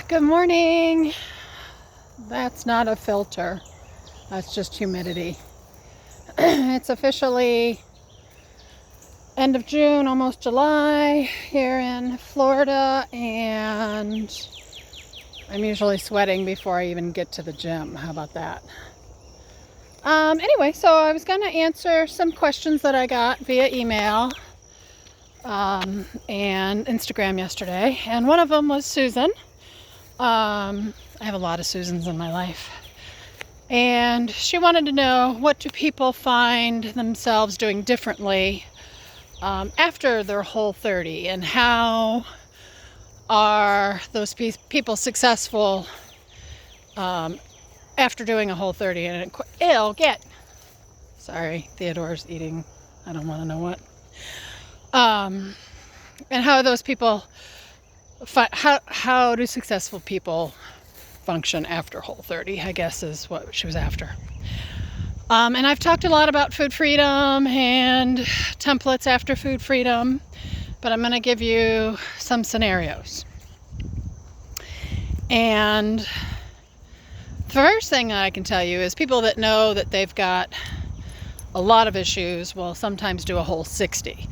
Good morning. That's not a filter. That's just humidity. It's officially end of June, almost July here in Florida, and I'm usually sweating before I even get to the gym. How about that? Anyway, so I was going to answer some questions that I got via email and Instagram yesterday, and one of them was Susan. I have a lot of Susans in my life. And she wanted to know, what do people find themselves doing differently after their Whole30, and how are those people successful after doing a Whole30? And it'll get, sorry, Theodore's eating, I don't want to know what. And how those people, how do successful people function after Whole30, I guess is what she was after. And I've talked a lot about food freedom and templates after food freedom, but I'm going to give you some scenarios. And the first thing I can tell you is people that know that they've got a lot of issues will sometimes do a Whole60,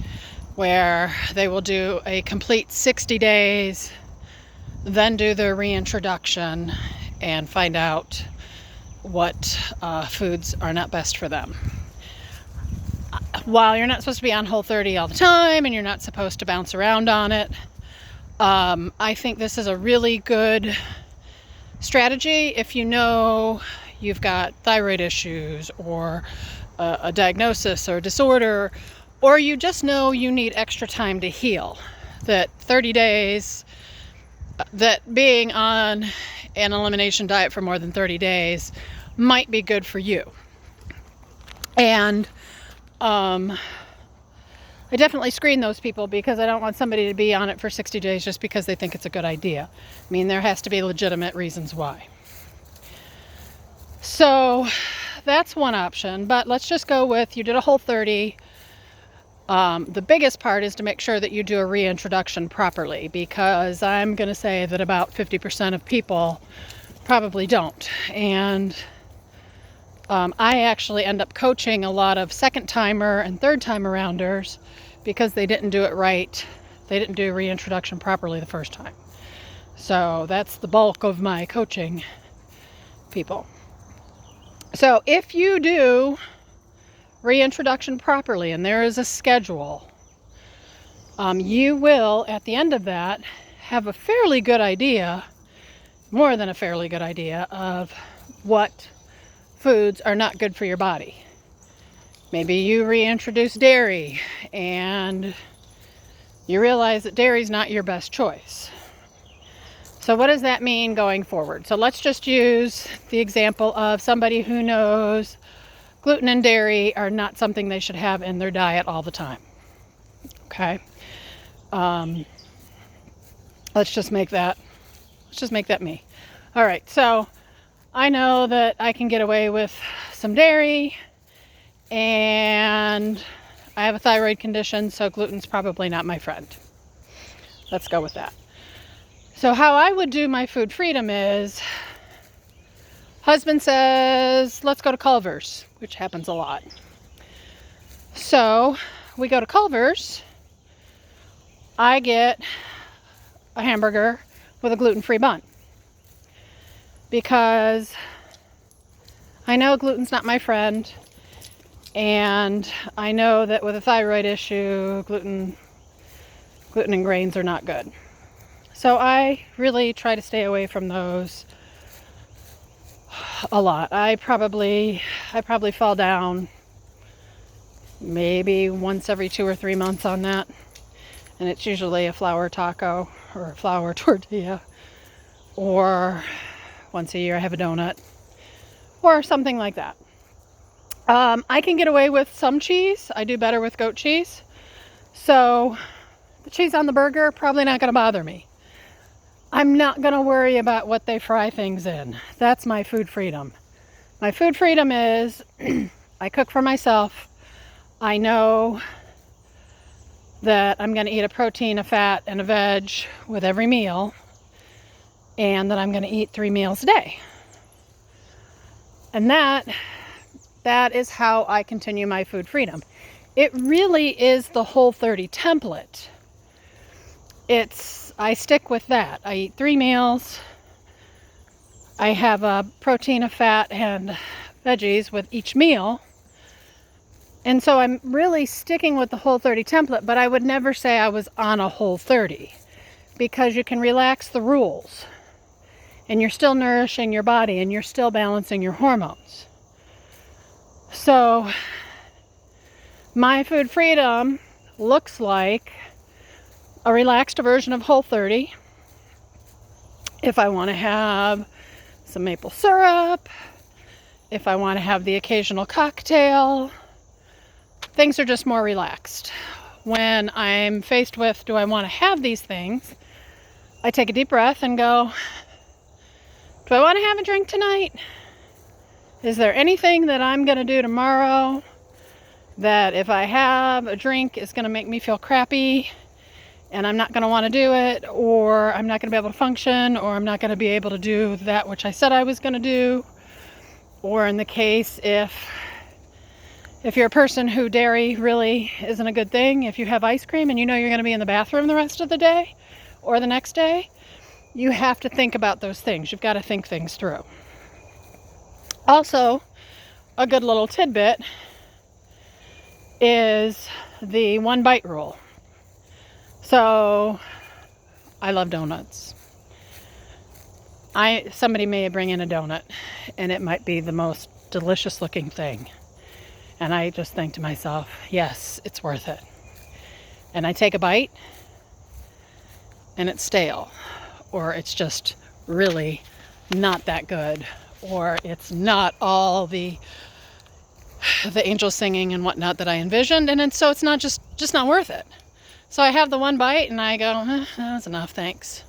where they will do a complete 60 days, then do their reintroduction and find out what foods are not best for them. While you're not supposed to be on Whole30 all the time and you're not supposed to bounce around on it, I think this is a really good strategy if you know you've got thyroid issues or a diagnosis or disorder, or you just know you need extra time to heal. That 30 days, that being on an elimination diet for more than 30 days might be good for you. And I definitely screen those people, because I don't want somebody to be on it for 60 days just because they think it's a good idea. I mean, there has to be legitimate reasons why. So that's one option, but let's just go with, you did a Whole30. The biggest part is to make sure that you do a reintroduction properly, because I'm going to say that about 50% of people probably don't. And I actually end up coaching a lot of second-timer and third-time-arounders because they didn't do it right. They didn't do reintroduction properly the first time. So that's the bulk of my coaching people. So if you do reintroduction properly and there is a schedule, you will, at the end of that, have a fairly good idea, more than a fairly good idea, of what foods are not good for your body. Maybe you reintroduce dairy and you realize that dairy is not your best choice. So what does that mean going forward? So let's just use the example of somebody who knows gluten and dairy are not something they should have in their diet all the time. Okay. Let's just make that me. All right. So I know that I can get away with some dairy, and I have a thyroid condition, so gluten's probably not my friend. Let's go with that. So how I would do my food freedom is, husband says, let's go to Culver's, which happens a lot. So we go to Culver's. I get a hamburger with a gluten-free bun, because I know gluten's not my friend, and I know that with a thyroid issue, gluten and grains are not good. So I really try to stay away from those a lot. I probably fall down maybe once every 2 or 3 months on that, and it's usually a flour taco or a flour tortilla, or once a year I have a donut or something like that. I can get away with some cheese. I do better with goat cheese, so the cheese on the burger probably not going to bother me. I'm not going to worry about what they fry things in. That's my food freedom. My food freedom is I cook for myself. I know that I'm going to eat a protein, a fat, and a veg with every meal. and that I'm going to eat 3 meals a day. And that is how I continue my food freedom. It really is the Whole30 template. I stick with that. I eat 3 meals. I have a protein, a fat, and veggies with each meal. And so I'm really sticking with the Whole30 template, but I would never say I was on a Whole30, because you can relax the rules and you're still nourishing your body and you're still balancing your hormones. So my food freedom looks like a relaxed version of Whole30. If I want to have some maple syrup, if I want to have the occasional cocktail, things are just more relaxed. When I'm faced with, do I want to have these things, I take a deep breath and go, do I want to have a drink tonight? Is there anything that I'm going to do tomorrow that if I have a drink is going to make me feel crappy and I'm not going to want to do it, or I'm not going to be able to function, or I'm not going to be able to do that which I said I was going to do? Or in the case, if you're a person who dairy really isn't a good thing, if you have ice cream and you know you're going to be in the bathroom the rest of the day or the next day, you have to think about those things. You've got to think things through. Also, a good little tidbit is the 1 bite rule. So, I love donuts. Somebody may bring in a donut and it might be the most delicious looking thing. And I just think to myself, yes, it's worth it. And I take a bite and it's stale, or it's just really not that good, or it's not all the angels singing and whatnot that I envisioned, and so it's not just not worth it. So I have the 1 bite and I go, that's enough, thanks.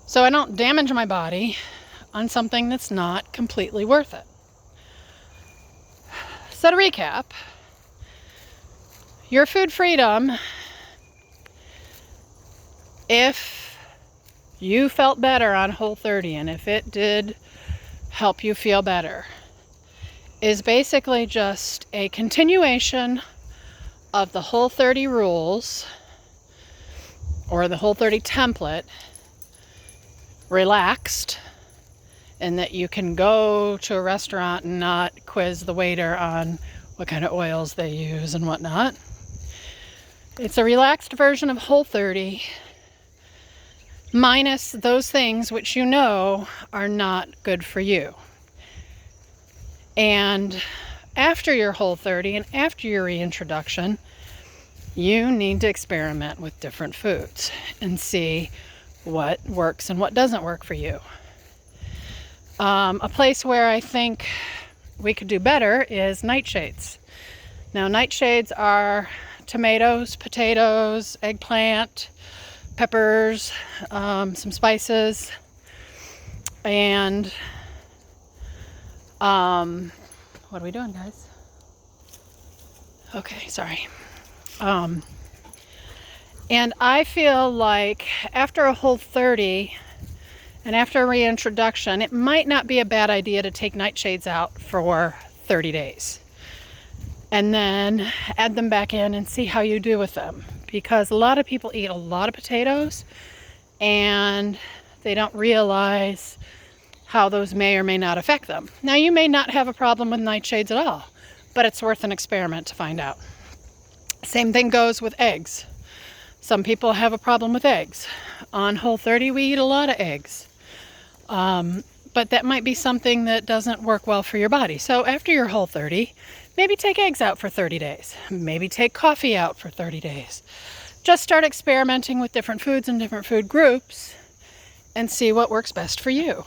So I don't damage my body on something that's not completely worth it. So to recap, your food freedom, if you felt better on Whole30 and if it did help you feel better, is basically just a continuation of the Whole30 rules or the Whole30 template, relaxed, and that you can go to a restaurant and not quiz the waiter on what kind of oils they use and whatnot. It's a relaxed version of Whole30, minus those things which you know are not good for you. And after your Whole30 and after your reintroduction, you need to experiment with different foods and see what works and what doesn't work for you. A place where I think we could do better is nightshades. Now, nightshades are tomatoes, potatoes, eggplant, peppers, some spices, and what are we doing, guys? Okay, sorry. And I feel like after a Whole30 and after a reintroduction, it might not be a bad idea to take nightshades out for 30 days and then add them back in and see how you do with them. Because a lot of people eat a lot of potatoes and they don't realize how those may or may not affect them. Now, you may not have a problem with nightshades at all, but it's worth an experiment to find out. Same thing goes with eggs. Some people have a problem with eggs. On Whole30, we eat a lot of eggs. But that might be something that doesn't work well for your body. So after your Whole30, maybe take eggs out for 30 days. Maybe take coffee out for 30 days. Just start experimenting with different foods and different food groups and see what works best for you.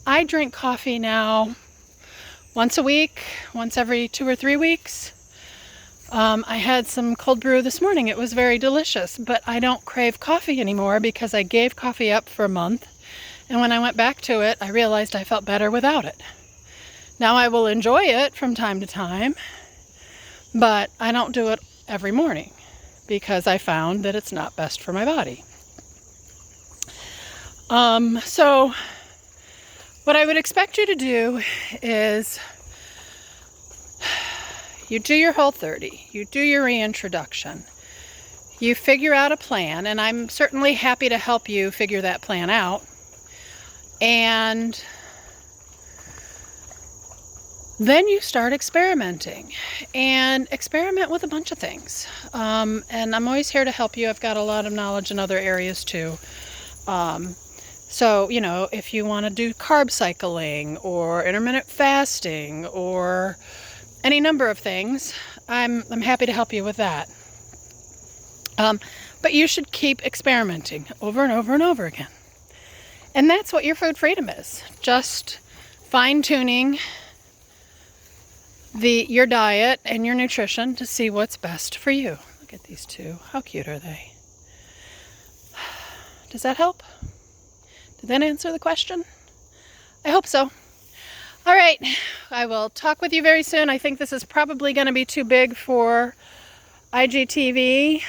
I drink coffee now once a week, once every 2 or 3 weeks. I had some cold brew this morning. It was very delicious, but I don't crave coffee anymore because I gave coffee up for a month. And when I went back to it, I realized I felt better without it. Now I will enjoy it from time to time, but I don't do it every morning because I found that it's not best for my body. So what I would expect you to do is you do your Whole30, you do your reintroduction, you figure out a plan, and I'm certainly happy to help you figure that plan out. And then you start experimenting, and experiment with a bunch of things. And I'm always here to help you. I've got a lot of knowledge in other areas too. So, you know, if you want to do carb cycling or intermittent fasting or any number of things, I'm happy to help you with that. But you should keep experimenting over and over and over again. And that's what your food freedom is. Just fine-tuning your diet and your nutrition to see what's best for you. Look at these two. How cute are they? Does that help? Did that answer the question? I hope so. All right, I will talk with you very soon. I think this is probably going to be too big for IGTV,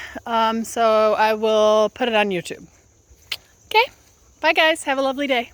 so I will put it on YouTube. Okay, bye guys. Have a lovely day.